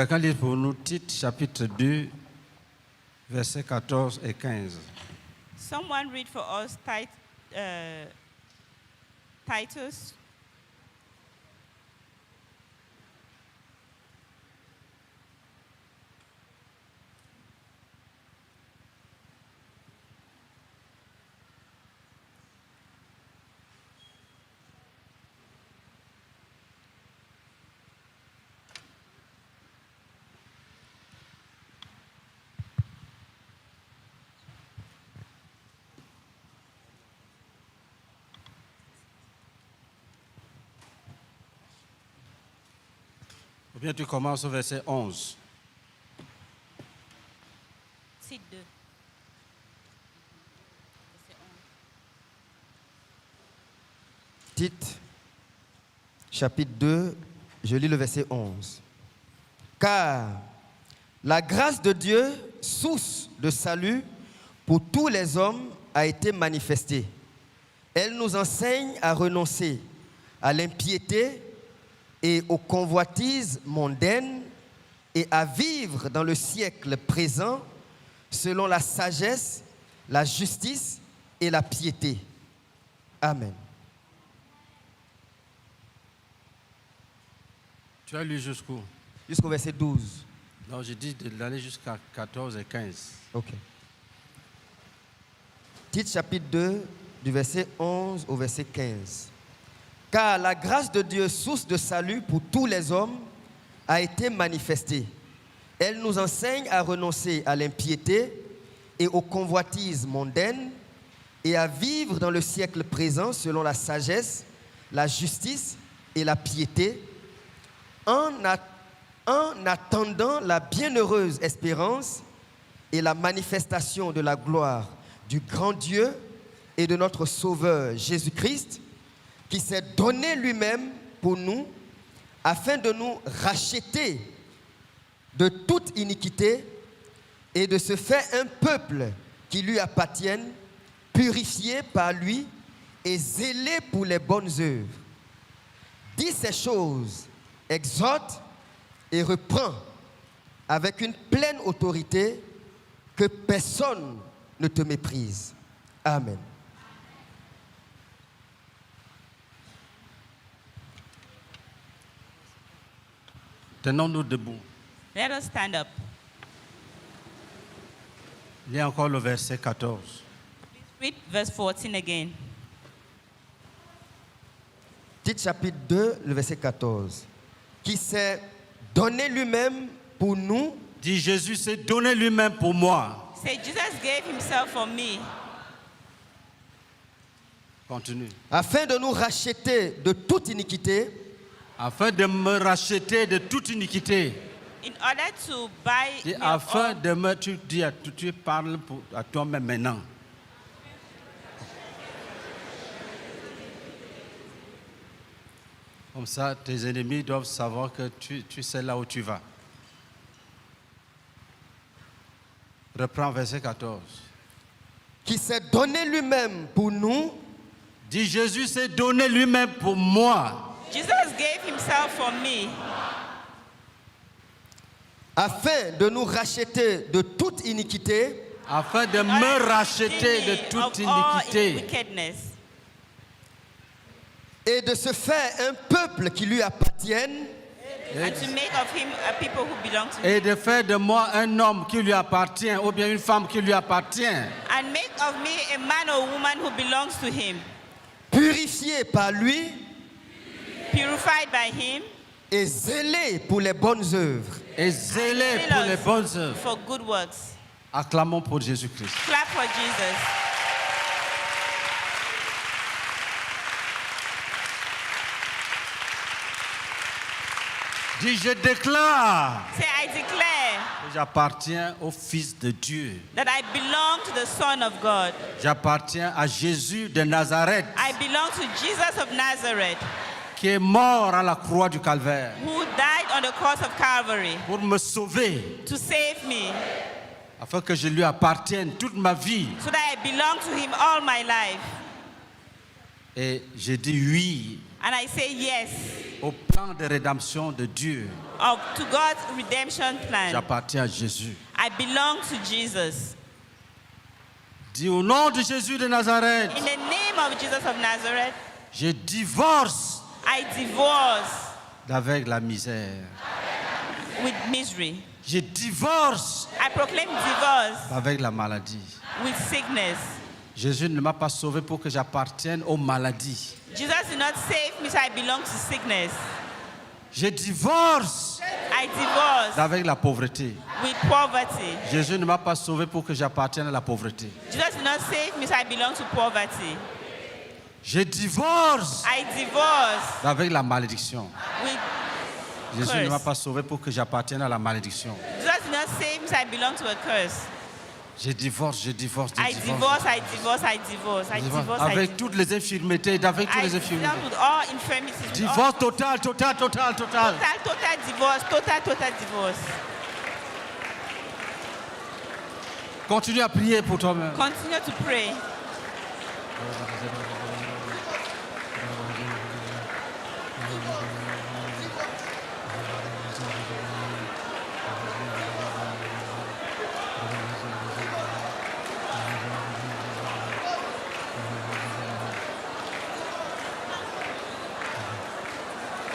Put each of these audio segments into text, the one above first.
Quelqu'un lit pour nous Tite chapitre 2, versets 14 et 15. Someone read for us Titus. Ou bien tu commences au verset 11. Tite 2. Tite, chapitre 2, je lis le verset 11. Car la grâce de Dieu, source de salut pour tous les hommes, a été manifestée. Elle nous enseigne à renoncer à l'impiété et aux convoitises mondaines et à vivre dans le siècle présent selon la sagesse, la justice et la piété. Amen. Tu as lu jusqu'où? Jusqu'au verset 12. Non, j'ai dit d'aller jusqu'à 14 et 15. Ok. Tite chapitre 2, du verset 11 au verset 15. Car la grâce de Dieu, source de salut pour tous les hommes, a été manifestée. Elle nous enseigne à renoncer à l'impiété et aux convoitises mondaines et à vivre dans le siècle présent selon la sagesse, la justice et la piété, en attendant la bienheureuse espérance et la manifestation de la gloire du grand Dieu et de notre Sauveur Jésus-Christ, qui s'est donné lui-même pour nous, afin de nous racheter de toute iniquité et de se faire un peuple qui lui appartienne, purifié par lui et zélé pour les bonnes œuvres. Dis ces choses, exhorte et reprend avec une pleine autorité, que personne ne te méprise. Amen. Tenons-nous debout. Let us stand up. Il y a encore le verset 14. Read verse 14 again. Tite chapitre 2, le verset 14. Qui s'est donné lui-même pour nous. Dit Jésus s'est donné lui-même pour moi. Say, Jesus gave himself for me. Continue. Afin de nous racheter de toute iniquité. Afin de me racheter de toute iniquité. In order to buy Et me afin all, de me, tu parles à toi-même maintenant. Comme ça, tes ennemis doivent savoir que tu sais là où tu vas. Reprends verset 14. Qui s'est donné lui-même pour nous. Dit Jésus s'est donné lui-même pour moi. Jesus gave himself for me. Afin de nous racheter de toute iniquité. Afin de In order me to racheter rid de me toute of all iniquité. wickedness. Et de se faire un peuple qui lui appartienne. And to make of him a people who belong to him. Et de faire de moi un homme qui lui appartient ou bien une femme qui lui appartient. And make of me a man or woman who belongs to him. Purifié par lui. Purified by him. Et zélé pour les bonnes œuvres. Et zélé pour les bonnes œuvres. For good works. Acclamons pour Jésus-Christ. Clap for Jesus. Dis, je déclare Say, I declare que j'appartiens au Fils de Dieu. that I belong to the Son of God. J'appartiens à Jésus de Nazareth, I belong to Jesus of Nazareth, qui est mort à la croix du Calvaire who died on the cross of Calvary pour me sauver, to save me, afin que je lui appartienne toute ma vie. so that I belong to him all my life. Et j'ai dit oui And I say yes au plan de rédemption de Dieu. to God's redemption plan. J'appartiens à Jésus. I belong to Jesus. Dis au nom de Jésus de Nazareth, In the name of Jesus of Nazareth, je divorce I divorce avec la misère. with misery. Je divorce I proclaim divorce avec la maladie. with sickness. Jésus ne m'a pas sauvé pour que j'appartienne aux maladies. Jesus did not save me, so I belong to sickness. Je divorce I divorce avec la pauvreté. with poverty. Jésus ne m'a pas sauvé pour que j'appartienne à la pauvreté. Jesus did not save me, so I belong to poverty. Je divorce I divorce avec la malédiction. with Jésus ne m'a curse. pas sauvé pour que j'appartienne à la malédiction. Jesus did not save me, so I belong to a curse. Je divorce, je divorce, je I divorce. divorce, I divorce, I divorce, I divorce, I Avec divorce. toutes les infirmités, avec toutes I les deal infirmités. with all infirmities. with all- Divorce total, total, total, total. Total divorce, total divorce. Continue à prier pour toi-même. Continue to pray.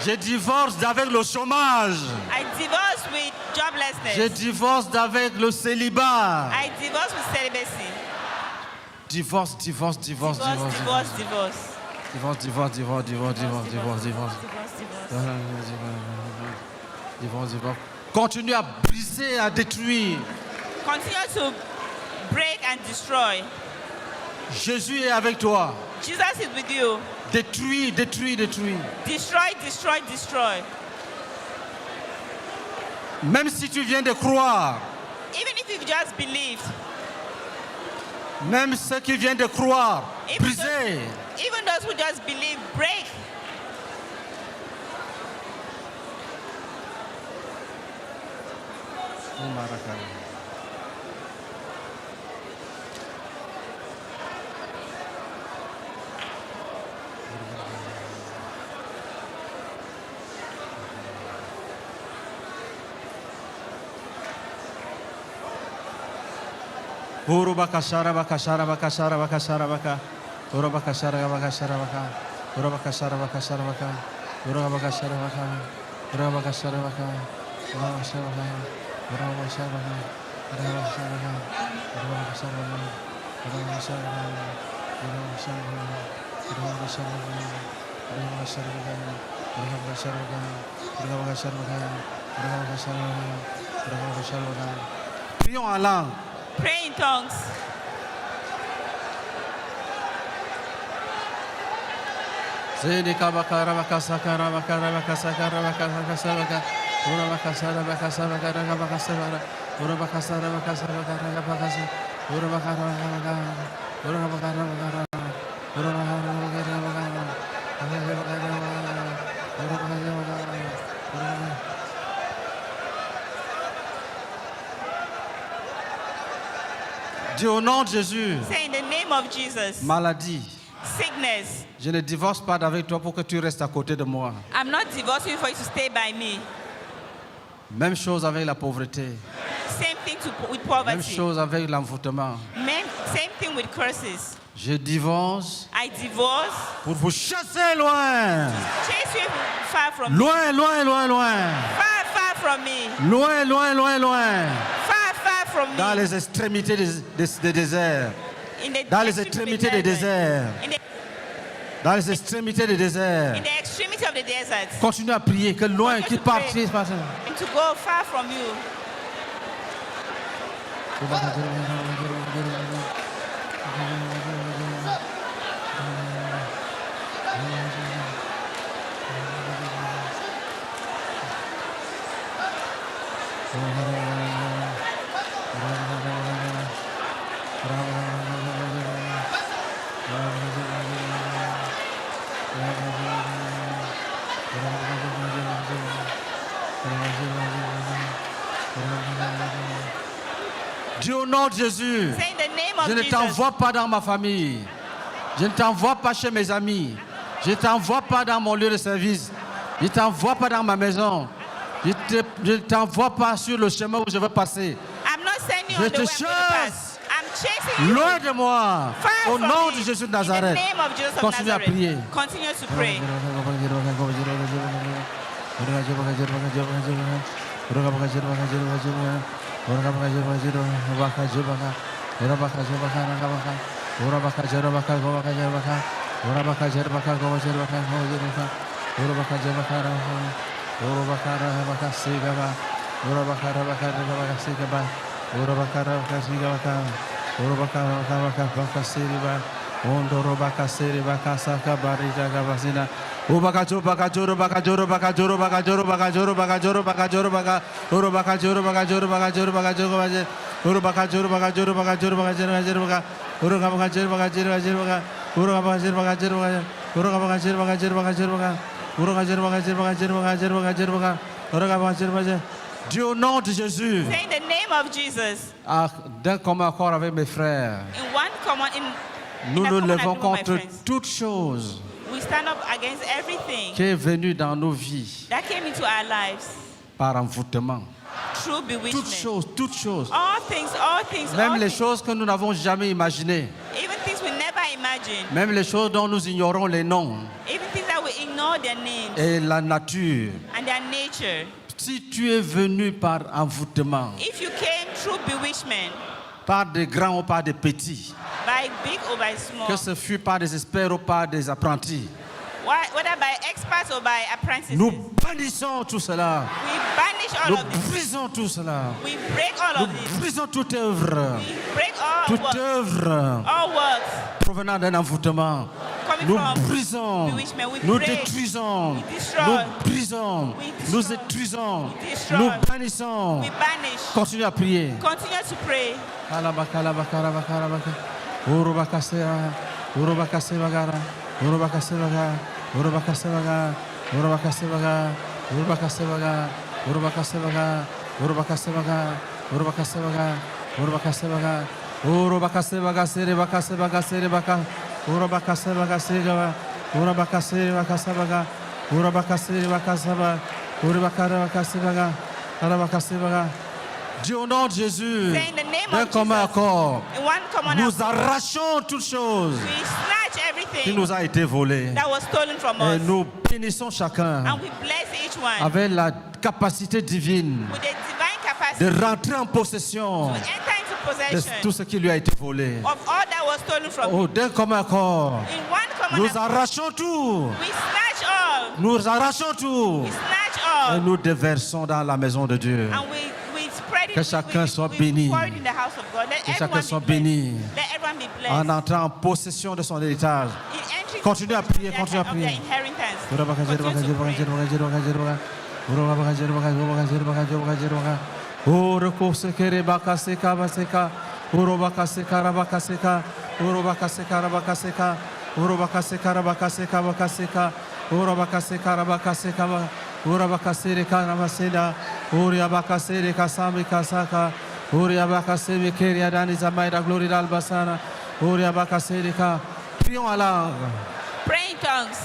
Je divorce avec le chômage. I divorce with Je joblessness. divorce avec le célibat. I divorce with celibacy. Divorce, divorce, divorce, Divorce, divorce, divorce, divorce. divorce, divorce, divorce, divorce, divorce, divorce, divorce. Divorce, divorce. Continue à briser, à détruire. Continue to break and destroy. Jésus est avec toi. Jesus is with you. Détruis, détruis, détruis. Destroy, destroy, destroy. Même si tu viens de croire, Even if you've just believed, même ceux qui viennent de croire, brisez. even those who just believe, break. Urubaka sharabaka sharabaka sharabaka sharabaka. Urubaka sharabaka sharabaka. Urubaka sharabaka sharabaka. Urubaka sharabaka. Urubaka sharabaka. Urubaka sharabaka. Urubaka sharabaka. Urubaka sharabaka. Urubaka sharabaka. Urubaka sharabaka. Urubaka sharabaka. Urubaka sharabaka. Urubaka sharabaka. Urubaka sharabaka. Urubaka sharabaka. Urubaka sharabaka. Urubaka sharabaka. Prions en langue. Pray in tongues. Zedeka bakara bakasakara bakara bakasakara bakasakara ura bakasara bakasara bakara bakasara ura bakasara bakasara bakara bakasara ura bakara bakara ura bakara bakara ura bakara bakara bakara ura bakara bakara. Dis au nom de Jésus, Say in the name of Jesus. maladie, Sickness. je ne divorce pas avec toi pour que tu restes à côté de moi. I'm not divorcing for you to stay by me. Même chose avec la pauvreté. Same thing with Même poverty. chose avec l'envoûtement. Same thing with curses. Je divorce I divorce. pour vous chasser loin. Chase you far from me. Loin, loin, loin, loin. Far, far from me. Loin, loin, loin, loin. Far, far from me. Dans les extrémités des déserts. In the Dans les extremity extrémités of the des desert. déserts. In the, Dans les extrémités des déserts. in the extremity of the desert. Continue à prier que loin, qu'il parte. And to go far from you. Dis au nom de Jésus, Say in the name of je ne Jesus. t'envoie pas dans ma famille. Je ne t'envoie pas chez mes amis. Je ne t'envoie pas dans mon lieu de service. Je ne t'envoie pas dans ma maison. Je ne t'envoie pas sur le chemin où je veux passer. I'm not sending Je on the te way I'm going to chasse. pass. I'm chasing you. Loin de moi. Far Au from nom me. de Jésus de In Nazareth. the name of Jesus of Continue à Nazareth. prier. Continue to pray. Dieu au nom de Jésus. Say in the name of Jesus. D'un commun accord avec mes frères, In one common, nous in a nous common levons agreement, my contre friends. toute chose We stand up against everything qui est venue dans nos vies that came into our lives par envoûtement. through bewitchment. Toutes choses. All things, Même all les things. choses que nous n'avons jamais imaginées. Even things we never imagined. Même les choses dont nous ignorons les noms Even things that we ignore their names et la nature. and their nature. Si tu es venu par envoûtement, If you came through bewitchment, par des grands ou par des petits, by big or by small, que ce fut par des experts ou par des apprentis, whether by experts or by apprentices, nous bannissons tout cela. we banish all Nous of this. brisons tout cela. We break all Nous of this. brisons toute œuvre. We break all Toute works, œuvre all works provenant d'un envoûtement. coming Nous from brisons, bewitchment. We nous break, détruisons, we destroy, nous brisons, we nous destroy, détruisons, we destroy, nous bannissons. we banish. Continue à prier. Continue to pray. Alabaka, alabaka, alabaka, alabaka. Urubaka sera, urubaka sebagara, urubaka sebaga, urubaka sebaga, urubaka sebaga, urubaka sebaga, urubaka sebaga, urubaka sebaga, urubaka sebaga, urubaka sebaga, urubaka sebaga, serebaka sebaga, serebaka, urubaka sebaga, segaba, urubaka sebaga, sebaga, urubaka sebaga, sebaga, urubaka sebaga, arabaka sebaga. Dieu au nom de Jésus, Say in the name d'un of commun Jesus, accord, in one common nous accord, arrachons toutes choses we snatch qui everything nous a été volées that was stolen from et us, nous bénissons chacun and we bless each one avec la capacité divine with a divine de capacity rentrer en possession to enter into de possession tout ce qui lui a été volé. of all that was stolen from Oh, d'un commun accord, In one common nous accord, arrachons tout, we snatch all, nous arrachons tout we snatch et all, nous déversons dans la maison de Dieu. and we spread it. Que chacun we soit béni. pour it in the house of God. Let Que chacun everyone soit be blessed. béni Let everyone be blessed. en entrant en possession de son héritage. In entering Continue à prier, of continue à their prier. inheritance. Continue to pray. Prions à langue. Pray in tongues.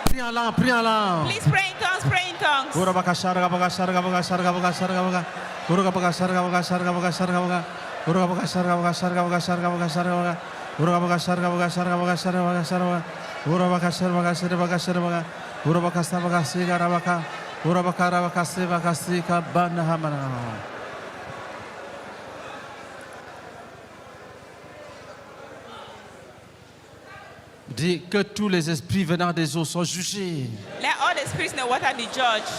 Prions en langue, prions en langue. Please pray in tongues. Pray in tongues. Dis que tous les esprits venant des eaux soient jugés. Let all the spirits in the water be judged.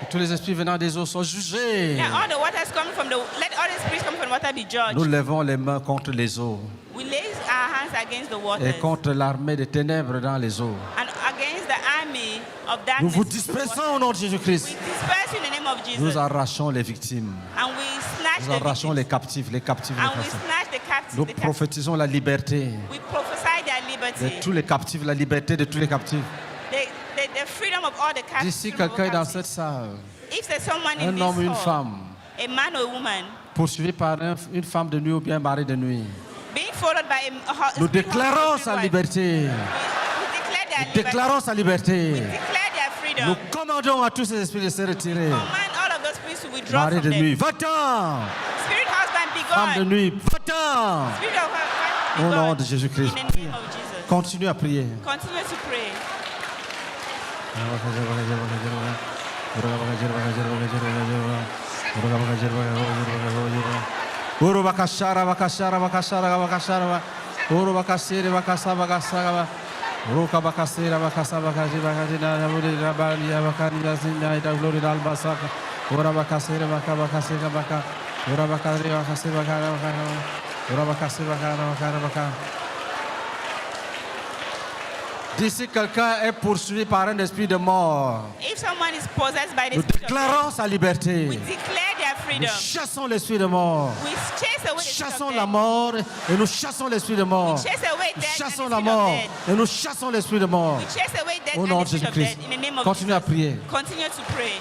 Que tous les esprits venant des eaux soient jugés. Let all the waters coming from the let all the spirits coming from the water be judged. Nous levons les mains contre les eaux We lay our hands against the waters et contre l'armée des ténèbres dans les eaux. and against the army of Nous darkness. vous in the dispersons water. au nom de Jésus-Christ. We disperse you in the name of Jesus. Nous arrachons les victimes. And we snatch Nous the arrachons victims. les captifs, les captifs, les And we captifs. snatch the captives. Nous the captives. prophétisons la liberté We prophesy their de liberty. tous les captifs, la liberté de tous les captifs. The freedom of all the captives. D'ici from all quelqu'un dans captives. cette salle, If there's someone in un this homme, une hall, femme, a man or a woman, poursuivi par une femme de nuit ou bien un mari de nuit, being followed by a nous déclarons sa liberté. We declare their liberty. Déclarons sa liberté. We declare their freedom. freedom. Nous commandons à tous ces esprits de se retirer. Command all of those spirits to withdraw Mari from de nuit, them. va-t'en. Spirit husband, be Femme de gone. nuit, va-t'en. Spirit of husband, be Au nom gone. de Jésus-Christ. In the name of Jesus. Continue à prier. Continue to pray. Urubakashara bakashara bakashara bakashara urubakasiri bakasa bakasara Ruka bakasira bakasa bakaji bakajina rabudi rabani bakani yasinda ida glory albasaka ura bakasira bakasira baka ura bakari bakasira bakara ura bakasira bakara baka. D'ici quelqu'un est poursuivi par un esprit de mort, If someone is possessed by the nous spirit of déclarons death, sa liberté. we declare their Nous freedom. chassons l'esprit de mort. We chase away the spirit Chassons of la death. mort et nous chassons l'esprit de mort. Chase away Nous death and the chassons la spirit mort of death. et nous chassons l'esprit de mort. We chase away death Au nom and de the spirit of Jésus-Christ. death in the name of Continue à Jesus. prier. Continue to pray.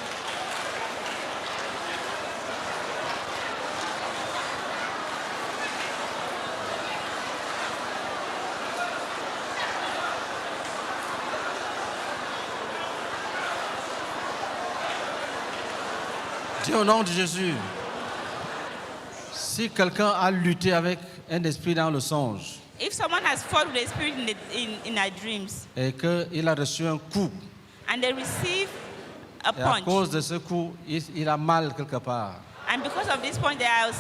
Dis au nom de Jésus. Si quelqu'un a lutté avec un esprit dans le songe If someone has fought with a spirit in their dreams et qu'il a reçu un coup, and they receive a et à punch, cause de ce coup, il a mal quelque part. and because of this punch they are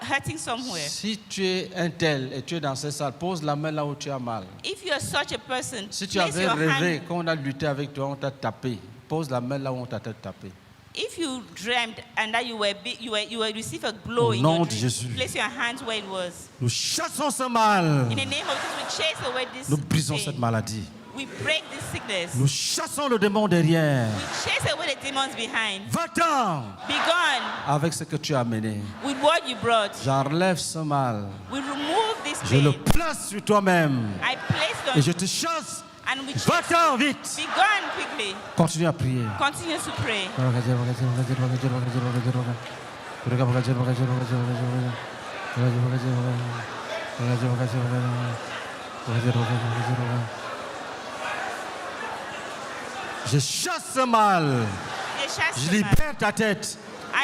hurting somewhere. Si tu es un tel et tu es dans cette salle, pose la main là où tu as mal. If you are such a person, Si tu place avais your rêvé hand. qu'on a lutté avec toi, on t'a tapé, pose la main là où on t'a tapé. If you dreamed and that you were receive a blow Au in nom your de dream, Jésus. place your hands where it was. Nous chassons ce mal. In the name of Jesus, we chase away this Nous brisons pain. cette maladie. We break this sickness. Nous chassons le démon derrière. We chase away the demons behind. Va-t'en Be gone avec ce que tu as amené. with what you brought. J'enlève ce mal. We remove this Je le pain. place sur toi-même. I place Et them je te chasse. and we chase. Va-t'en vite. Be gone quickly. Continue à prier. Continue to pray. Je chasse ce mal. They chase Je the man. libère ta tête.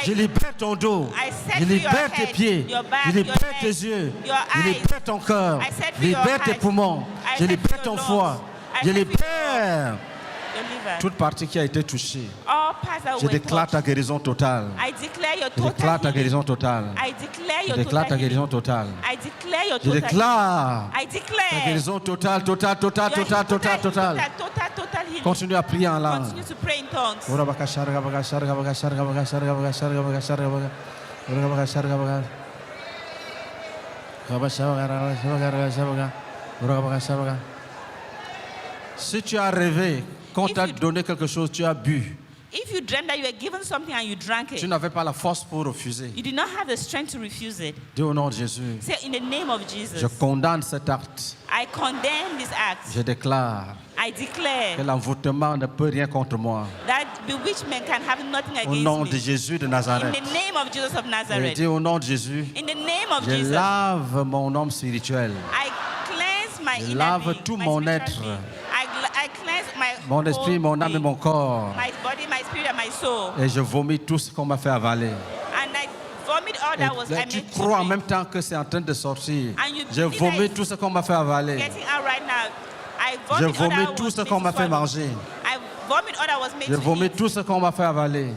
Je libère ton dos. I set Je free libère your tes head, pieds. your back, Je your libère neck, tes yeux. your Je eyes. libère ton cœur. I set Je free your libère tes heart. poumons. I Je set libère free ton your foie. lungs. I Je set free libère Your liver. toute partie qui a été touchée. All parts that Je were déclare ta touched. guérison totale. I declare your Je total déclare ta healing. guérison totale. I declare Je your déclare ta total guérison healing. totale. I declare your Je total déclare healing. I ta declare guérison totale, totale, totale, your totale, totale, totale. total healing. Continue à prier en langue. Continue to pray in tongues. Si tu as rêvé qu'on t'a donné quelque chose, tu as bu, If you dreamt that you were given something and you drank tu it, n'avais pas la force pour refuser. you did not have the strength to refuse it. Dis au nom de Jésus, Say, in the name of je Jesus, condamne cet acte. I condemn this act. Je déclare I que declare l'envoûtement ne peut rien contre moi. that bewitchment can have nothing Au nom against de me. Jésus de In Nazareth. the name of Jesus of Et Nazareth. dis au nom de Jésus, In the name of je Jesus, lave mon homme spirituel. I cleanse my Je inner lave being, tout my mon spiritual être. being. I cleanse my Mon esprit, whole mon âme et being, mon corps. my body, my spirit, and my soul. Et je vomis tout ce qu'on m'a fait avaler. And I vomit all Et that was là, I tu made to crois en drink. même temps que c'est en train de sortir. And you Je believe that vomis it's tout ce qu'on m'a fait avaler. Getting out right now. I Je vomit all vomis that tout was ce made qu'on to m'a fait swallow. manger. I vomit all that was made Je to vomis eat. tout ce qu'on m'a fait avaler.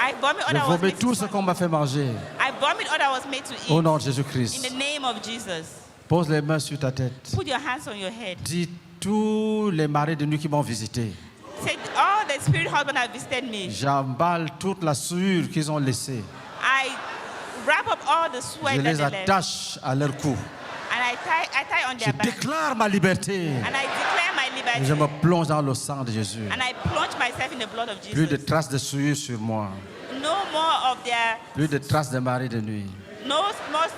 I vomit all Je that was vomis made to tout ce swallow. qu'on m'a fait manger. I vomit all that was made to Au eat. nom de In Jésus-Christ. the name of Jesus. Pose les mains sur ta tête. Put your hands on your head. Dis tous les maris de nuit qui m'ont visité. Say, all the spirit husband have visited me. J'emballe toute la souillure qu'ils ont laissée. I wrap up all the Je sweat that les they left. attache à leur cou. And I tie on Je their back. déclare ma liberté. And I declare my Et je me liberty. plonge dans le sang de Jésus. And I plunge myself in the blood of Plus de Jesus. traces de souillure sur moi. No more of their, Plus de traces de mari de nuit. no more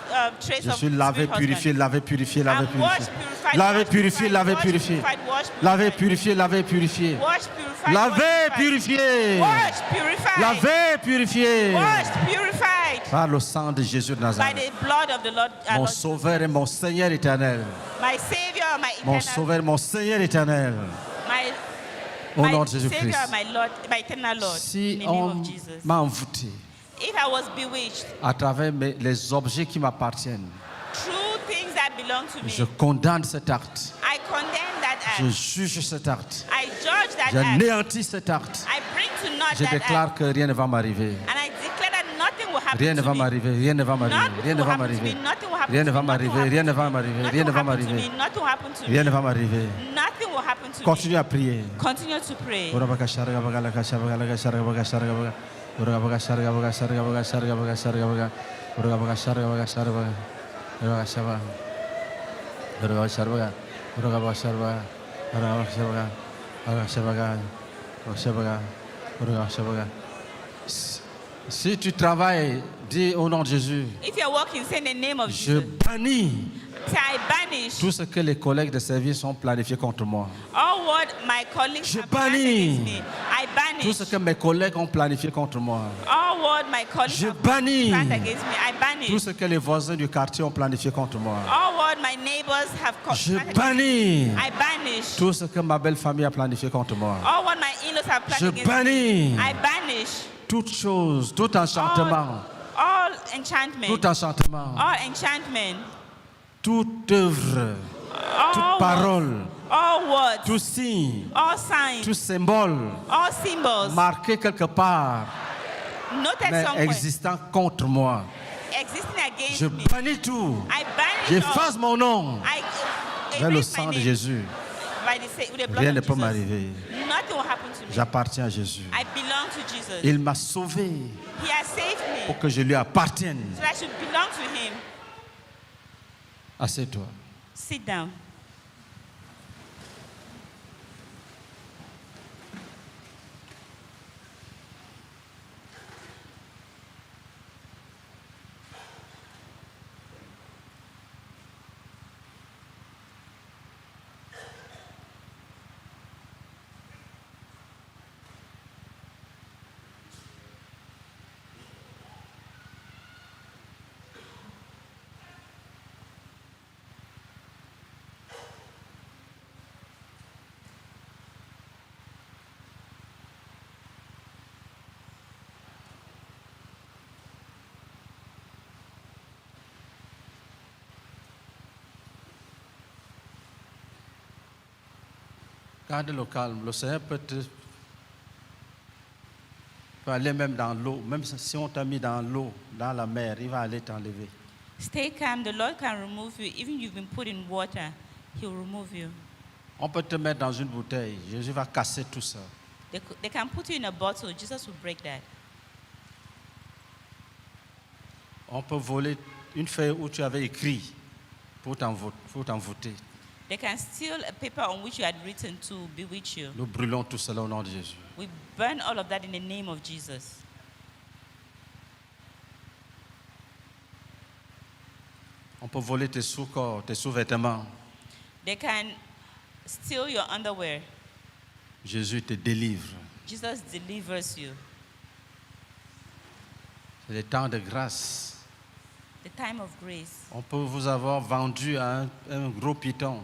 trace Je of suis lavé, spirit purifié, husband. lavé, purifié, lavé, I'm washed, purifié. purified, Lavé, washed, purifié, purified, lavé, washed, purifié. purified, washed, Lavé, purified. purifié, lavé, purifié. Washed, purified, Lavé, washed, purified. purifié. Washed, purified. Lavé, purifié. Washed, purified. Par le sang de Jésus de By Nazareth. the blood of the Lord, our Mon Lord, sauveur et mon Seigneur éternel. my Savior, my Mon eternal, sauveur, mon Seigneur éternel. my Au nom my de Jésus-Christ. Savior, my Lord, my eternal Lord, in Si the name on of Jesus. m'a envoûté If I was bewitched à travers les objets qui m'appartiennent, through things that belong to me, je condamne cet acte. I condemn that Je act. juge cet acte. I judge that Je act. néantis cet acte. I bring to naught Je that déclare act. que rien ne va m'arriver. And I declare that nothing will happen Rien ne to va me. m'arriver. Rien ne va m'arriver. Nothing Rien ne will va happen to m'arriver. me. Nothing will happen Rien to ne me. va m'arriver. Rien ne va m'arriver. Rien ne va m'arriver. Nothing will happen to me. Rien ne va m'arriver. Nothing will happen to me. Continue à prier. Continue to pray. Si tu travailles, dis au nom de Jésus, If you're working, say in the name of je Jesus. bannis Say, I banish tout ce que les collègues de service ont planifié contre moi. all what my colleagues Je have planned bannis against me. I Tout banish ce que mes collègues ont planifié contre moi. all what my colleagues Je have bannis planned against me. I banish tout ce que les voisins du quartier ont planifié contre moi. all what my neighbors have Je planned against me. bannis I banish tout ce que ma belle famille a planifié contre moi. all what my in-laws have planned Je against bannis me. I banish toute chose, tout enchantement, all enchantment, tout enchantement, all enchantment, toute œuvre, toute all parole, all words, tout signe, all signs, tout symbole all symbols, marqué quelque part, noted mais somewhere, existant contre moi. existing against Je me. bannis tout. I banish J'efface all. mon nom I vers le erase my sang de name Jésus. by with the blood Rien of ne peut Jesus. m'arriver. Nothing will happen to me. J'appartiens à Jésus. I belong to Jesus. Il m'a sauvé He has saved me, pour que je lui appartienne. so I should belong to Him. Assieds-toi. Sit down. Garde le calme. Le Seigneur peut aller même dans l'eau. Même si on t'a mis dans l'eau, dans la mer, il va aller t'enlever. Stay calm. The Lord can remove you. Even you've been put in water, He will remove you. On peut te mettre dans une bouteille. Jésus va casser tout ça. They can put you in a bottle. Jesus will break that. On peut voler une feuille où tu avais écrit pour t'envoûter. They can steal a paper on which you had written to bewitch you. Nous brûlons tout cela au nom de Jésus. We burn all of that in the name of Jesus. On peut voler tes sous-corps, tes sous-vêtements. They can steal your underwear. Jésus te délivre. Jesus delivers you. C'est le temps de grâce. The time of grace. On peut vous avoir vendu à un gros python.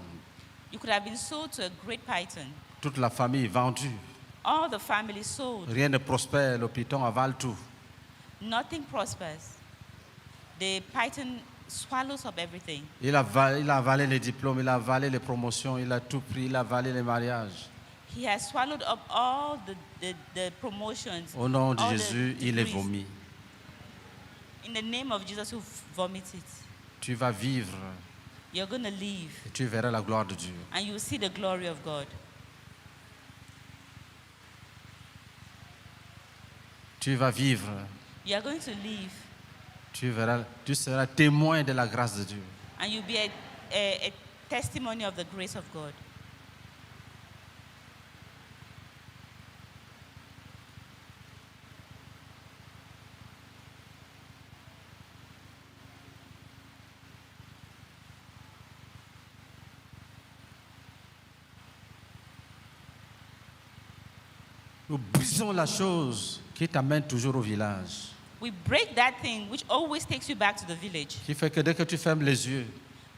You could have been sold to a great python. Toute la famille est vendue. All the family sold. Rien ne prospère, le python avale tout. Nothing prospers. The python swallows up everything. Il a avalé les diplômes, il a avalé les promotions, il a tout pris, il a avalé les mariages. He has swallowed up all the promotions. Au nom de all the Jésus, il est degrees. vomi. In the name of Jesus, who vomit it. Tu vas vivre You're going to leave et tu verras la gloire de Dieu. and you will see the glory of God. Tu vas vivre, You are going to leave tu seras témoin de la grâce de Dieu. and you'll be a testimony of the grace of God. Nous brisons la chose qui t'amène toujours au village. We break that thing which always takes you back to the village. Qui fait que dès que tu fermes les yeux,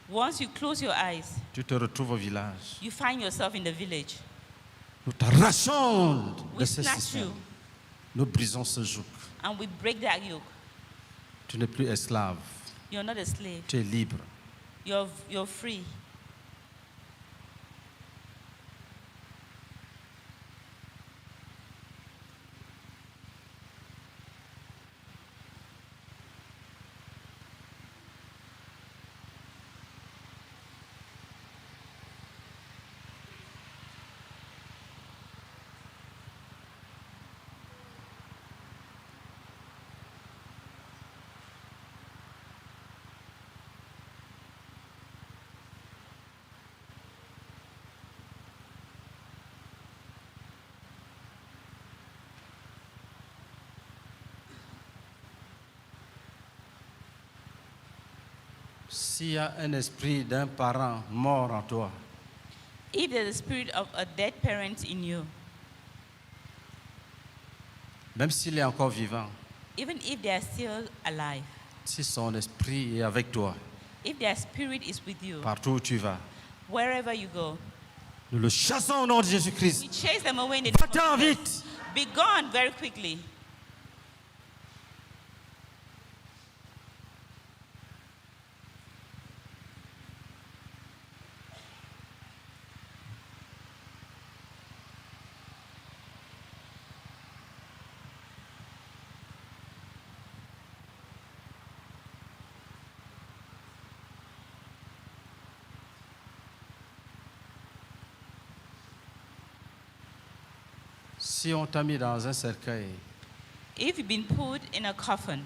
Once you close your eyes, tu te retrouves au village. you find yourself in the village. Nous t'arrachons de We ce snatch système. you Nous brisons ce joug. and we break that yoke. Tu n'es plus esclave. You're not a slave. Tu es libre. You're free. S'il y a un esprit d'un parent mort en toi, If there's a spirit of a dead parent in you, même s'il est encore vivant, even if they are still alive, si son esprit est avec toi, if their spirit is with you, partout où tu vas, wherever you go, nous le chassons au nom de Jésus-Christ. we chase them away in the name of Va-t'en Jesus. vite! Be gone very quickly. Si on t'a mis dans un cercueil, If you've been put in a coffin,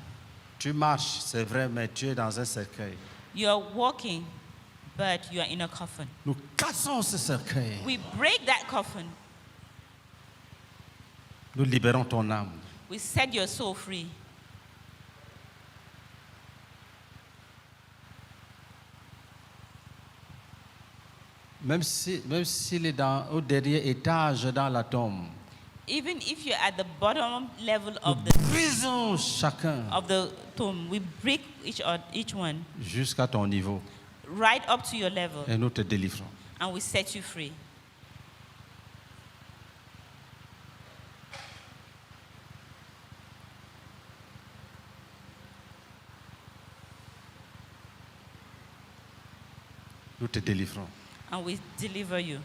tu marches, c'est vrai, mais tu es dans un cercueil. you're walking, but you are in a coffin. Nous cassons ce cercueil. We break that coffin. Nous libérons ton âme. We set your soul free. Même s'il est au dernier étage dans la tombe, Even if you're at the bottom level nous of the brisons chacun tomb, we break each one jusqu'à ton niveau right up to your level, et nous te délivrons. and we set you free. Nous te délivrons. And we deliver you.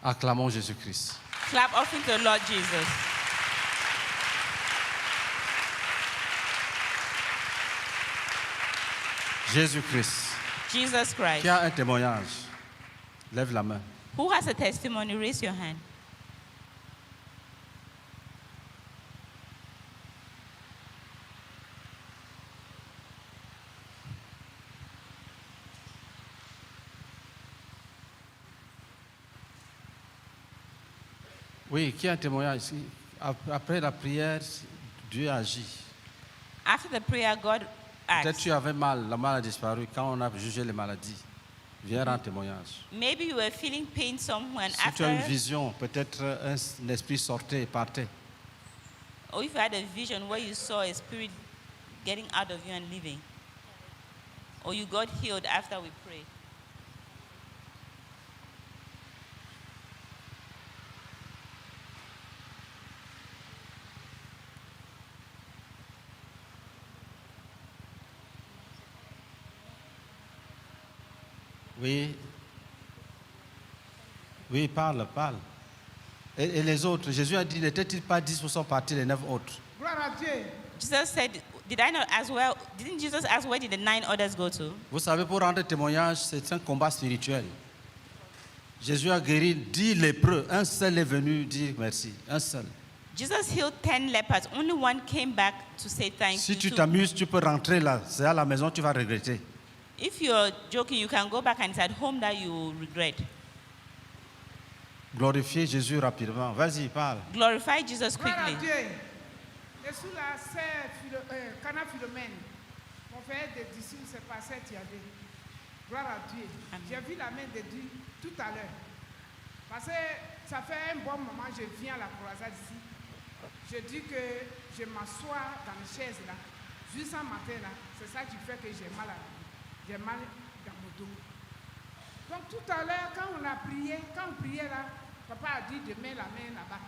Acclamons Jésus-Christ. Clap offering to the Lord Jesus. Jésus-Christ. Jesus Christ. Qui a un témoignage? Lève la main. Who has a testimony? Raise your hand. Oui, qui a un témoignage? Après la prière, Dieu agit. After the prayer, God Peut-être asked. tu avais mal, la mal a disparu. Quand on a jugé les maladies, viens rendre témoignage. Maybe you were feeling pain somewhere, and Si tu as une after, vision, peut-être un esprit sortait et partait. or if you had a vision where you saw a spirit getting out of you and leaving, or you got healed after we prayed. Oui. Oui, parle. Et les autres, Jésus a dit, n'était-il pas 10 sont partis, les 9 autres? Gloire à Dieu. Jesus said, didn't Jesus ask where did the 9 others go to? Vous savez, pour rendre témoignage, c'est un combat spirituel. Jésus a guéri 10 lépreux. Un seul est venu dire merci. Un seul. Jesus healed 10 lepers. Only one came back to say thank Si you. tu to- t'amuses, tu peux rentrer là. C'est à la maison, tu vas regretter. If you're joking, you can go back and it's at home that you will regret. Glorifier Jésus rapidement. Vas-y, parle. Glorify Jesus Gloire à quickly. Dieu. Je suis la sœur Cana Philomène. Mon frère des disciples, c'est Pasteur Thiadé. Gloire à Dieu. Amen. J'ai vu la main de Dieu tout à l'heure. Parce que ça fait un bon moment, je viens à la croisade ici. Je dis que je m'assois dans les chaises là. Jusqu'à matin là, c'est ça qui fait que j'ai mal dans mon dos. Donc tout à l'heure, quand on priait là, papa a dit de mettre la main là-bas.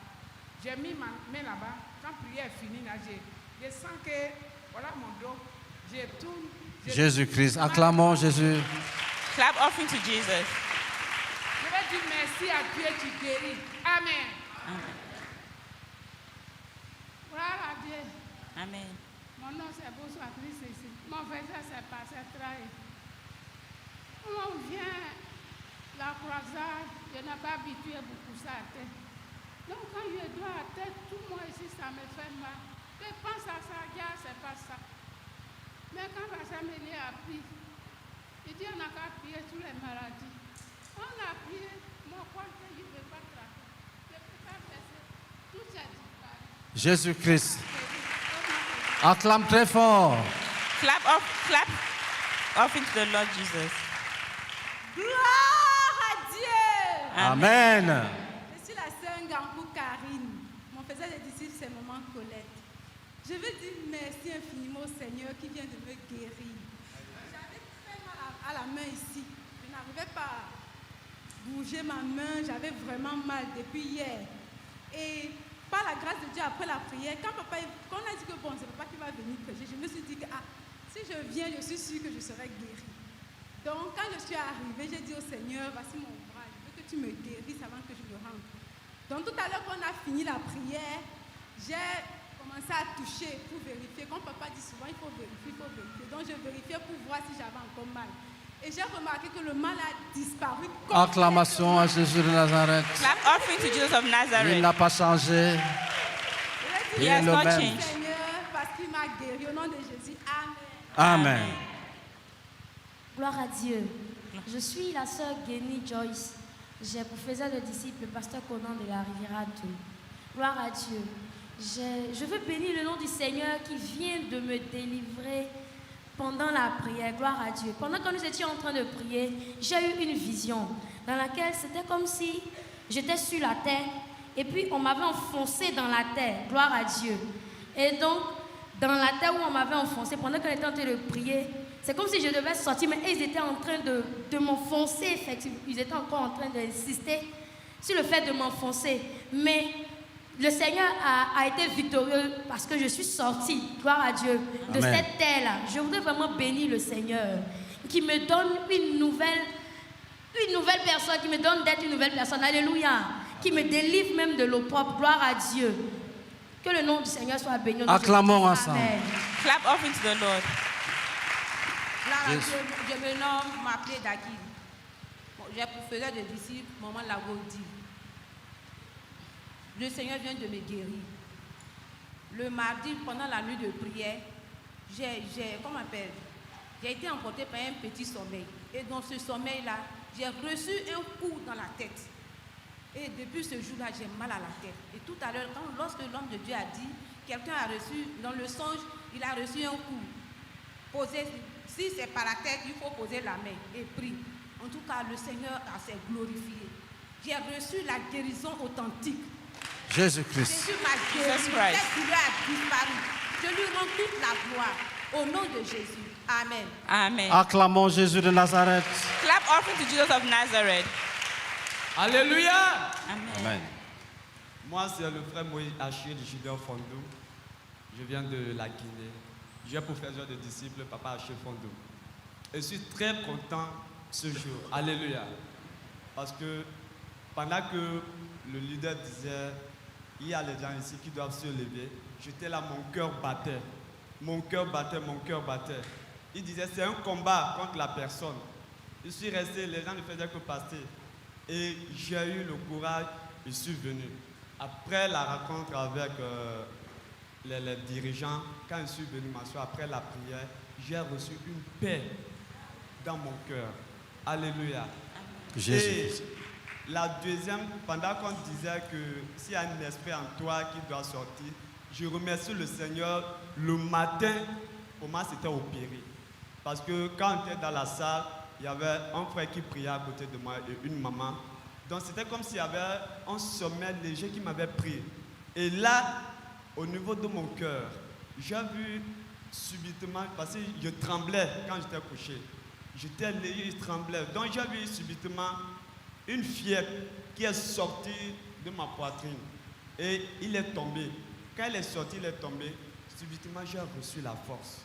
J'ai mis ma main là-bas. Quand la prière est finie là, je sens que, voilà mon dos, je tourne. Jésus-Christ, acclamons Jésus. Clap offering to Jesus. Je vais dire merci à Dieu, tu guéris. Amen. Amen. Gloire à Dieu. Amen. Mon nom c'est Bonsoir Christ ici. Mon frère c'est Pasteur Trahi. On vient la croisade, je n'ai pas habitué beaucoup ça à tête. Donc quand je dois à tête, tout moi ici ça me fait mal. Je pense à ça, gars, c'est pas ça. Mais quand Pasteur Mélie a prié, il dit on n'a qu'à prier sur les maladies. On a prié, mon corps je ne veux pas traiter. Je ne peux pas baisser. Tout s'est disparu. Jésus-Christ. Acclame très fort. Clap offering to the Lord Jesus. Gloire à Dieu. Amen. Je suis la sœur Ngambou Karine. Mon faisait des disciples, c'est maman Colette. Je veux dire merci infiniment au Seigneur qui vient de me guérir. J'avais très mal à la main ici. Je n'arrivais pas à bouger ma main. J'avais vraiment mal depuis hier. Et par la grâce de Dieu, après la prière, quand on a dit que bon, c'est papa qui va venir prêcher, je me suis dit que si je viens, je suis sûre que je serai guérie. Donc, quand je suis arrivée, j'ai dit au Seigneur, voici mon bras, je veux que tu me guérisses avant que je le rentre. Donc, tout à l'heure, quand on a fini la prière, j'ai commencé à toucher pour vérifier. Comme papa dit souvent, il faut vérifier, il faut vérifier. Donc, je vérifiais pour voir si j'avais encore mal. Et j'ai remarqué que le mal a disparu. Acclamation à Jésus de Nazareth. Clap offering to Jesus of Il Nazareth. n'a pas changé. He Il has est le not même. changed. Seigneur, parce qu'il m'a guéri. Au nom de Jésus, Amen. Amen. Gloire à Dieu. Je suis la sœur Guénie Joyce. J'ai pour faisais le disciple le pasteur Conan de la Riviera 2. Gloire à Dieu. Je veux bénir le nom du Seigneur qui vient de me délivrer pendant la prière. Gloire à Dieu. Pendant que nous étions en train de prier, j'ai eu une vision dans laquelle c'était comme si j'étais sur la terre et puis on m'avait enfoncé dans la terre. Gloire à Dieu. Et donc, dans la terre où on m'avait enfoncé, pendant qu'on était en train de prier, c'est comme si je devais sortir, mais ils étaient en train de m'enfoncer, effectivement. Ils étaient encore en train d'insister sur le fait de m'enfoncer. Mais le Seigneur a été victorieux parce que je suis sortie, gloire à Dieu, de Amen. cette terre-là. Je voudrais vraiment bénir le Seigneur, qui me donne une nouvelle personne, qui me donne d'être une nouvelle personne. Alléluia. Qui me délivre même de l'opprobre. Gloire à Dieu. Que le nom du Seigneur soit béni. Acclamons ensemble. Amen. Clap offering to the Lord. Gloire à Yes. Dieu, je me nomme m'appeler Daki. Bon, j'ai pour faisais de disciples, maman Lagodi. Le Seigneur vient de me guérir. Le mardi, pendant la nuit de prière, j'ai été emportée par un petit sommeil. Et dans ce sommeil-là, j'ai reçu un coup dans la tête. Et depuis ce jour-là, j'ai mal à la tête. Et tout à l'heure, lorsque l'homme de Dieu a dit, quelqu'un a reçu, dans le songe, il a reçu un coup. Si c'est par la tête, il faut poser la main et prier. En tout cas, le Seigneur s'est glorifié. J'ai reçu la guérison authentique. Jésus-Christ. Jésus m'a guéri. Jesus Christ. Cette douleur a disparu. Je lui rends toute la gloire. Au nom de Jésus. Amen. Amen. Acclamons Jésus de Nazareth. Clap offering to Jesus of Nazareth. Alléluia. Amen. Amen. Moi, c'est le frère Moïse Haché de Gideon Fondou. Je viens de la Guinée. Je suis professeur de disciples, Papa Haché Fondou. Et je suis très content ce jour. Alléluia. Parce que pendant que le leader disait, il y a les gens ici qui doivent se lever, j'étais là, mon cœur battait. Mon cœur battait, mon cœur battait. Il disait, c'est un combat contre la personne. Je suis resté, les gens ne faisaient que passer. Et j'ai eu le courage, je suis venu. Après la rencontre avec les dirigeants, quand je suis venu m'asseoir après la prière, j'ai reçu une paix dans mon cœur. Alléluia. Jésus. Et la deuxième, pendant qu'on disait que s'il y a un esprit en toi qui doit sortir, je remercie le Seigneur. Le matin, pour moi, c'était opéré. Parce que quand on était dans la salle, il y avait un frère qui priait à côté de moi et une maman. Donc c'était comme s'il y avait un sommeil léger qui m'avait pris. Et là, au niveau de mon cœur, j'ai vu subitement, parce que je tremblais quand j'étais couché. J'étais léger, je tremblais. Donc j'ai vu subitement une fièvre qui est sortie de ma poitrine. Et il est tombé. Quand il est sorti, il est tombé. Subitement, j'ai reçu la force.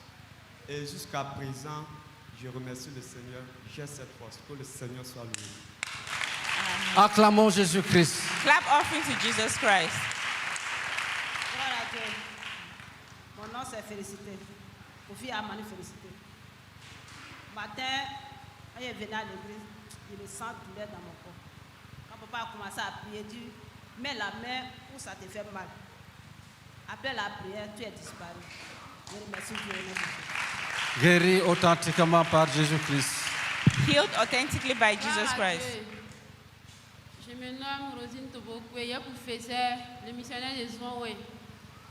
Et jusqu'à présent, je remercie le Seigneur. J'ai cette force. Que le Seigneur soit loué. Acclamons Jésus-Christ. Clap offering to Jesus Christ. Gloire à Dieu. Mon nom c'est Félicité. Kofi a mani Félicité. Matin, quand je venais à l'église, je me sens douleur dans mon corps. Quand papa a commencé à prier, il dit, mets la main où ça te fait mal. Après la prière, tu es disparu. Je remercie Dieu. Guéri authentiquement par Jésus-Christ. Healed authentically by Jesus Christ. Je me nomme Rosine Tobokwe, je professeur, le missionnaire de Zouanoué,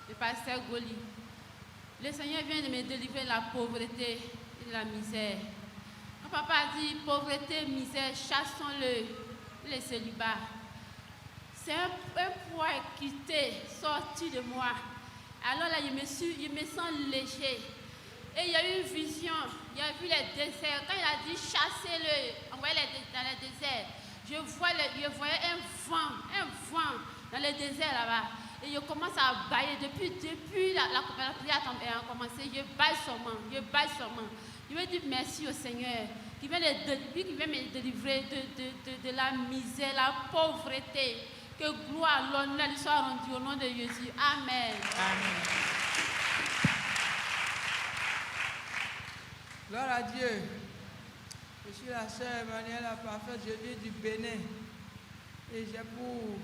le pasteur Goli. Le Seigneur vient de me délivrer de la pauvreté et de la misère. Quand papa a dit pauvreté, misère, chassons-le, le célibat. C'est un poids quitté, sorti de moi. Alors là, je me sens léger. Et il y a eu une vision, il a vu les déserts. Quand il a dit chassez-le, envoyez-le dans le désert. Je voyais un vent dans le désert là-bas. Et je commence à bailler. Depuis la prière a commencé, je baille seulement. Je veux dire merci au Seigneur qui vient me délivrer de la misère, la pauvreté. Que gloire, l'honneur lui soit rendu au nom de Jésus. Amen. Amen. Gloire à Dieu. Je suis la sœur Emmanuelle la parfaite, je viens du Bénin. Et j'ai pour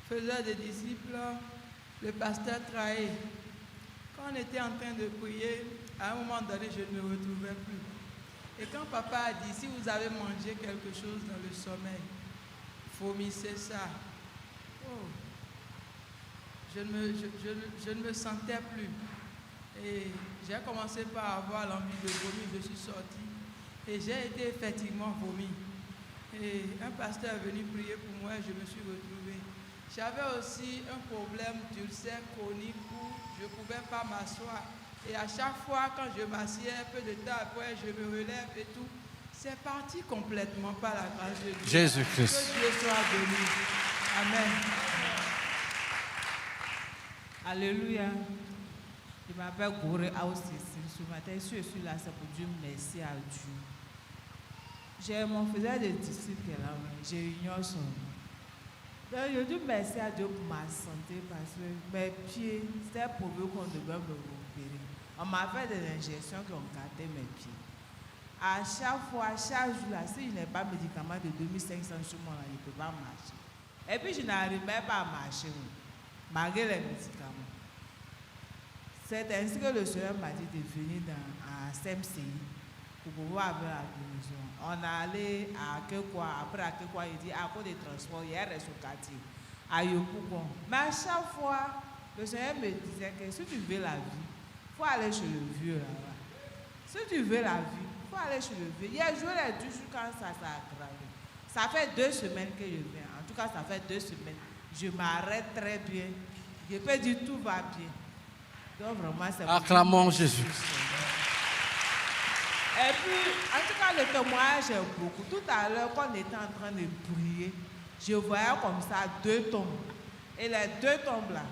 faiseur de disciples le pasteur Traé. Quand on était en train de prier, à un moment donné, je ne me retrouvais plus. Et quand papa a dit, si vous avez mangé quelque chose dans le sommeil, vomissez ça. Oh. Je ne me sentais plus. Et j'ai commencé par avoir l'envie de vomir, je suis sortie. Et j'ai été effectivement vomi. Et un pasteur est venu prier pour moi et je me suis retrouvée. J'avais aussi un problème d'ulcère chronique où je ne pouvais pas m'asseoir. Et à chaque fois, quand je m'assieds, un peu de temps après, je me relève et tout. C'est parti complètement par la grâce de Dieu. Jésus-Christ. Que Dieu soit béni. Amen. Alléluia. Je m'appelle Gore Aosisi. Ce matin, je suis là, c'est pour Dieu. Merci à Dieu. J'ai mon faiseur de disciples qui est là, j'ai union son nom. Donc, je dis merci à Dieu pour ma santé parce que mes pieds, c'était prouvé qu'on devait me opérer. On m'a fait des injections qui ont gâté mes pieds. À chaque fois, chaque jour, là, si je n'ai pas de médicament de 2500 sur moi, je ne peux pas marcher. Et puis, je n'arrive même pas à marcher, malgré les médicaments. C'est ainsi que le Seigneur m'a dit de venir à SMCI pour pouvoir avoir la guérison. On est allé à Kekwa, après à Kekwa, il dit à cause des transports, il reste au quartier, à Yopougon. Mais à chaque fois, le Seigneur me disait que si tu veux la vie, il faut aller chez le vieux là-bas. Si tu veux la vie, il faut aller chez le vieux. Hier, je l'ai dit quand ça s'est aggravé. Ça fait 2 semaines que je viens. En tout cas, ça fait 2 semaines. Je m'arrête très bien. Je peux dire tout va bien. Donc vraiment, c'est acclamons Jésus. Et puis, en tout cas, le témoignage est beaucoup. Tout à l'heure, quand on était en train de prier, je voyais comme ça 2 tombes. Et les 2 tombes là,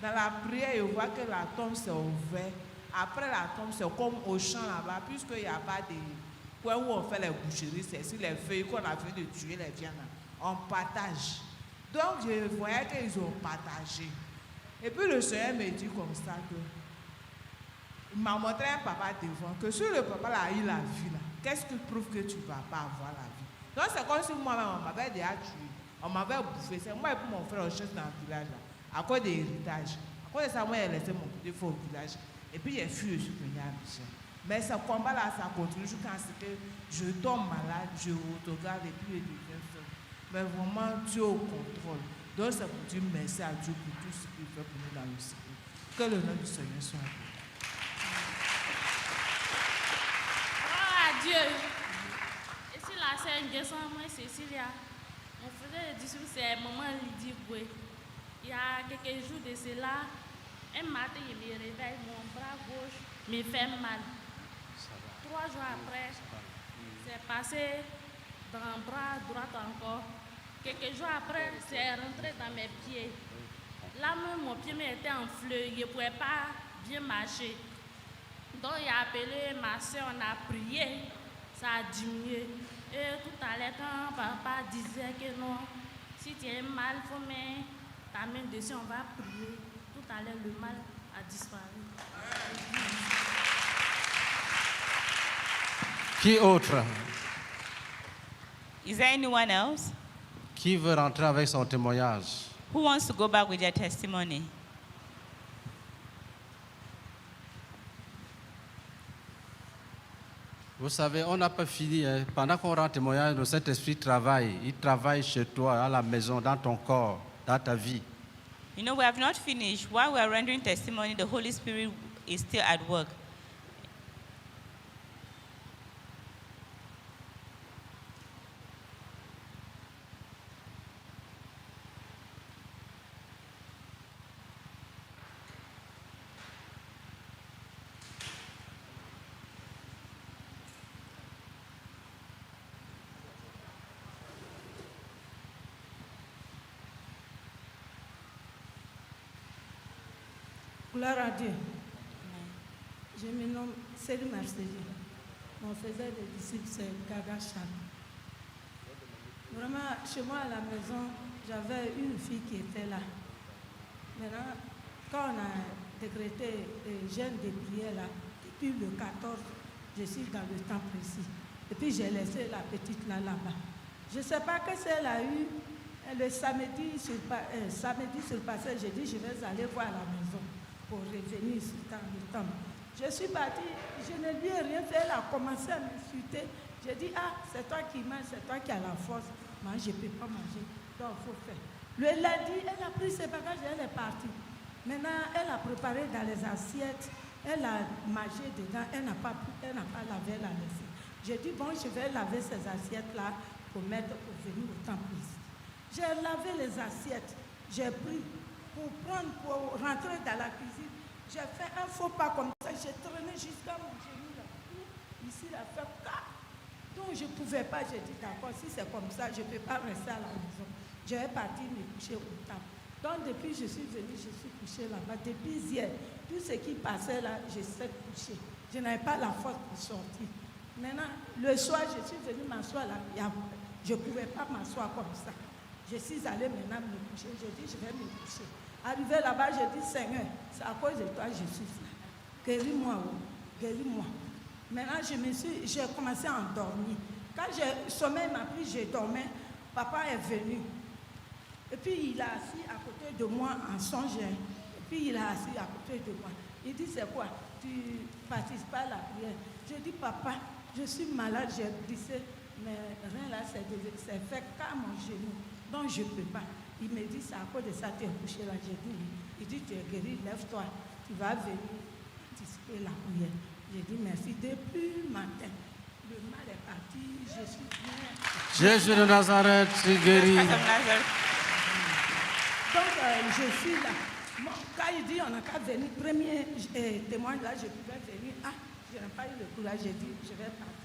dans la prière, je vois que la tombe s'est ouverte. Après la tombe, c'est comme au champ là-bas, puisqu'il n'y a pas de coin où on fait les boucheries, c'est sur les feuilles qu'on a fait de tuer les viandes. On partage. Donc, je voyais qu'ils ont partagé. Et puis, le Seigneur me dit comme ça que il m'a montré un papa devant, que si le papa là, a eu la vie là, qu'est-ce qui prouve que tu ne vas pas avoir la vie? Donc c'est comme si moi-même, on m'avait déjà tué, on m'avait bouffé. C'est moi et puis mon frère, on cherche dans le village là, à cause de l'héritage. À cause de ça, moi, j'ai laissé mon petit frère au village. Et puis j'ai fui, je suis venu à Michel. Mais ce combat là, ça continue jusqu'à ce que je tombe malade, je regarde et puis je deviens seul. Mais vraiment, Dieu au contrôle. Donc c'est pour dire merci à Dieu pour tout ce qu'il fait pour nous dans le secret. Que le nom du Seigneur soit béni. Dieu. passé un décembre, moi, Cécilia. Mon frère dit que c'est maman Lydie Boué. Il y a quelques jours de cela, un matin, il me réveille, mon bras gauche me fait mal. 3 jours après, c'est passé dans le bras droit encore. Quelques jours après, c'est rentré dans mes pieds. Là même, mon pied m'était enflé, je ne pouvais pas bien marcher. Donc, il a appelé ma soeur, on a prié, ça a diminué. Et tout à l'heure, quand papa disait que non, si tu as mal, il faut mettre ta main dessus, on va prier. Tout à l'heure, le mal a disparu. Qui autre? Is there anyone else Qui veut rentrer avec son témoignage? who wants to go back with their testimony? Vous savez, on n'a pas fini. Hein. Pendant qu'on rend témoignage, le Saint-Esprit travaille. Il travaille chez toi, à la maison, dans ton corps, dans ta vie. You know, we have not finished. While we are rendering testimony, the Holy Spirit is still at work. Gloire à Dieu. Je me nomme Céline Marseillais. Mon faisait des disciples, c'est Gaga Chab. Vraiment, chez moi à la maison, j'avais une fille qui était là. Maintenant, quand on a décrété le jeûne de prière là, depuis le 14, je suis dans le temps précis. Et puis j'ai laissé la petite là-bas. Je ne sais pas que si elle a eu le samedi sur le passé, j'ai dit je vais aller voir la maison pour revenir ici dans le temps. Je suis partie, je ne lui ai rien fait, elle a commencé à m'insulter. J'ai dit, ah, c'est toi qui manges, c'est toi qui as la force. Moi, je ne peux pas manger, donc il faut faire. Le lundi, elle a pris ses bagages et elle est partie. Maintenant, elle a préparé dans les assiettes, elle a mangé dedans, elle n'a pas lavé, elle a laissé. J'ai dit, bon, je vais laver ces assiettes-là pour mettre pour venir au temple ici. J'ai lavé les assiettes, j'ai pris pour rentrer dans la cuisine. J'ai fait un faux pas comme ça, j'ai traîné jusqu'à mon genou là. Ici, il a fait ça. Donc, je ne pouvais pas, j'ai dit d'accord, si c'est comme ça, je ne peux pas rester à la maison. Je vais partir me coucher au temple. Donc, depuis je suis venue, je suis couchée là-bas. Depuis hier, tout ce qui passait là, je sais coucher. Je n'avais pas la force pour sortir. Maintenant, le soir, je suis venue m'asseoir là. Je ne pouvais pas m'asseoir comme ça. Je suis allée maintenant me coucher. Je dis, je vais me coucher. Arrivé là-bas, je dis, Seigneur, c'est à cause de toi que je suis là. Guéris-moi, oh, guéris-moi. Maintenant, j'ai commencé à endormir. Quand le sommeil m'a pris, je dormais. Papa est venu. Et puis, il a assis à côté de moi en songeant. Et puis, il a assis à côté de moi. Il dit, c'est quoi? Tu participes pas à la prière. Je dis, papa, je suis malade, j'ai glissé. Mais rien là, c'est fait qu'à mon genou. Donc, je ne peux pas. Il me dit, c'est à cause de ça que tu es couché là. J'ai dit, oui. Il dit, tu es guéri, lève-toi. Tu vas venir participer à la prière. J'ai dit, merci. Depuis le matin, le mal est parti. Je suis bien. Jésus de Nazareth, tu guéris. Donc, je suis là. Bon, quand il dit, on n'a qu'à venir, premier témoin là, je pouvais venir. Ah, je n'ai pas eu le courage. J'ai dit, je vais partir.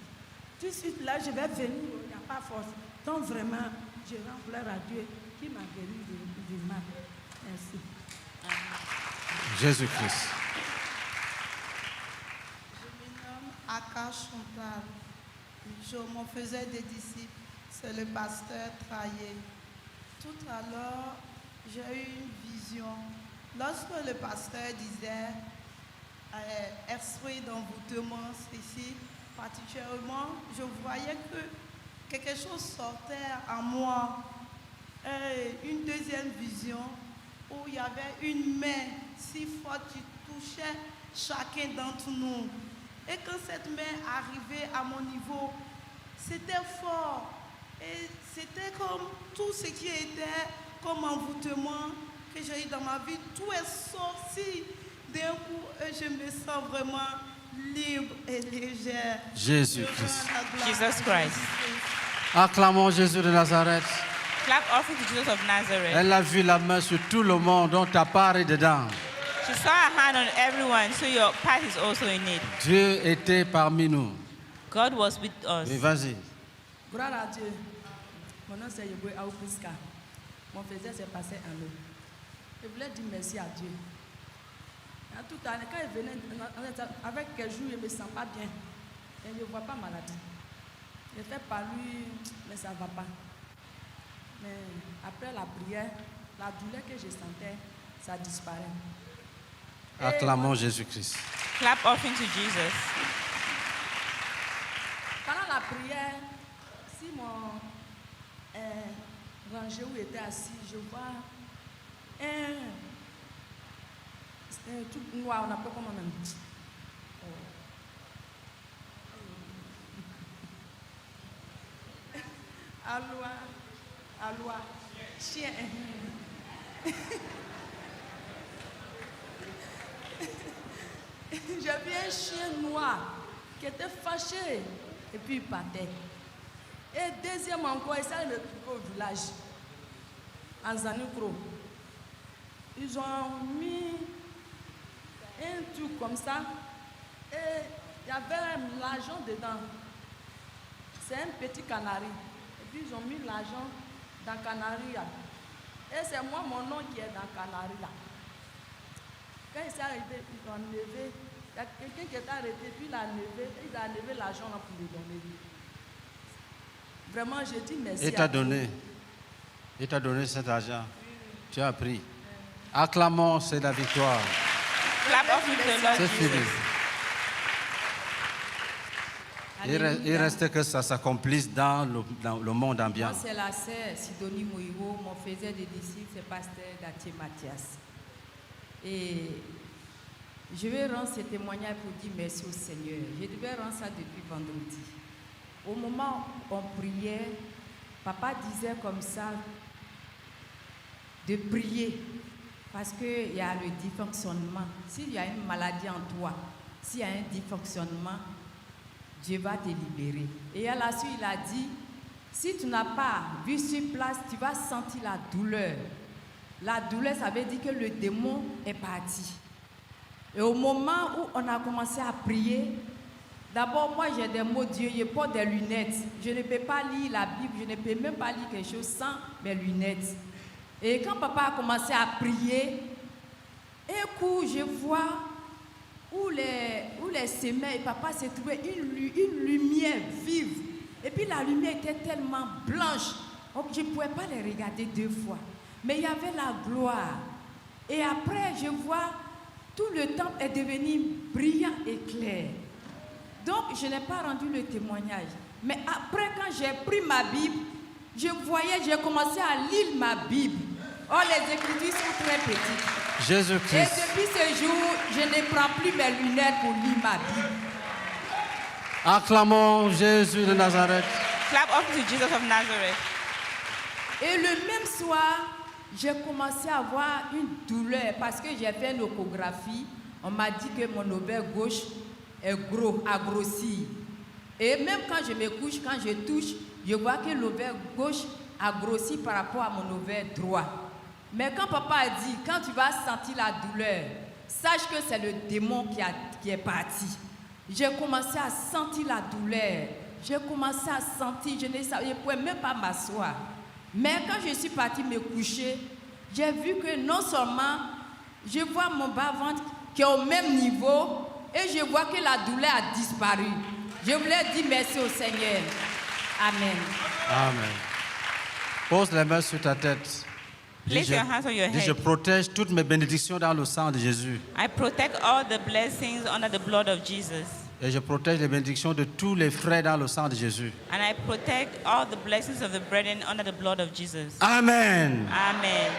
Tout de suite là, je vais venir. Il n'y a pas force. Donc, vraiment, je rends gloire à Dieu qui m'a guéri du mal. Merci. Jésus-Christ. Je me nomme Aka Chantal. Je m'en faisais des disciples. C'est le pasteur Traillé. Tout à l'heure, j'ai eu une vision. Lorsque le pasteur disait esprit d'envoûtement ici, particulièrement, je voyais que quelque chose sortait en moi. Une deuxième vision où il y avait une main si forte qui touchait chacun d'entre nous. Et quand cette main arrivait à mon niveau, c'était fort. Et c'était comme tout ce qui était comme envoûtement que j'ai eu dans ma vie. Tout est sorti d'un coup et je me sens vraiment libre et légère. Jésus-Christ. Jesus Christ. Acclamons Jésus de Nazareth. Clap offering to Jesus of Nazareth. Elle a vu la main sur tout le monde dont ta part est dedans. She saw a hand on everyone, so your part is also in it. Dieu était parmi nous. God was with us. Oui, vas-y. Gloire à Dieu. Mon nom c'est Yeboé Aoupiska. Mon frère s'est passé un an. Je voulais dire merci à Dieu. En tout cas, quand il venait, avec quelques jours, je ne me sens pas bien. Et je ne vois pas maladie. Je fais par lui, mais ça ne va pas. Mais après la prière, la douleur que je sentais, ça disparaît. Acclamons Jésus-Christ. Clap offering to Jesus. Pendant la prière, si mon rangé où était assis, je vois un truc noir, on appelle comment on dit. Alois, chien. J'ai vu un chien noir qui était fâché et puis il partait. Et deuxième encore, il s'est retrouvé au village, en Zanukro. Ils ont mis un truc comme ça et il y avait l'argent dedans. C'est un petit canari. Et puis ils ont mis l'argent dans le canari là. Et c'est moi, mon nom qui est dans le canari là. Quand il s'est arrivé, ils ont enlevé. Il y a quelqu'un qui est arrêté, puis il a enlevé l'argent là pour lui donner. Vraiment, je dis merci. Il t'a donné cet argent. Tu as pris. Acclamons, c'est la victoire. C'est fini. Il reste que ça s'accomplisse dans le monde ambiant. Moi, c'est la sœur Sidonie Moïro, mon frère des disciples, c'est pasteur Gathier Mathias. Et je vais rendre ce témoignage pour dire merci au Seigneur. Je devais rendre ça depuis vendredi. Au moment où on priait, papa disait comme ça, de prier, parce qu'il y a le dysfonctionnement. S'il y a une maladie en toi, s'il y a un dysfonctionnement, Dieu va te libérer. Et à la suite, il a dit, si tu n'as pas vu sur place, tu vas sentir la douleur. La douleur, ça veut dire que le démon est parti. Et au moment où on a commencé à prier, d'abord, moi j'ai des mots Dieu, je porte des lunettes. Je ne peux pas lire la Bible, je ne peux même pas lire quelque chose sans mes lunettes. Et quand papa a commencé à prier, un coup, je vois où les semelles, papa s'est trouvé une lumière vive. Et puis la lumière était tellement blanche, je ne pouvais pas les regarder deux fois. Mais il y avait la gloire. Et après, je vois, tout le temple est devenu brillant et clair. Donc, je n'ai pas rendu le témoignage. Mais après, quand j'ai pris ma Bible, j'ai commencé à lire ma Bible. Oh, les Écritures sont très petites. Jésus-Christ. Et depuis ce jour, je ne prends plus mes lunettes pour lire ma Bible. Acclamons Jésus de Nazareth. Clap up to Jesus of Nazareth. Et le même soir, j'ai commencé à avoir une douleur parce que j'ai fait une échographie. On m'a dit que mon ovaire gauche est a grossi. Et même quand je me couche, quand je touche, je vois que l'ovaire gauche a grossi par rapport à mon ovaire droit. Mais quand papa a dit, quand tu vas sentir la douleur, sache que c'est le démon qui est parti. J'ai commencé à sentir la douleur. J'ai commencé à sentir, je ne pouvais même pas m'asseoir. Mais quand je suis partie me coucher, j'ai vu que non seulement je vois mon bas-ventre qui est au même niveau et je vois que la douleur a disparu. Je voulais dire merci au Seigneur. Amen. Amen. Pose les mains sur ta tête. Place your hands on your head. Je protège toutes mes bénédictions dans le sang de Jésus. I protect all the blessings under the blood of Jesus. Et je protège les bénédictions de tous les frères dans le sang de Jésus. And I protect all the blessings of the brethren under the blood of Jesus. Amen. Amen.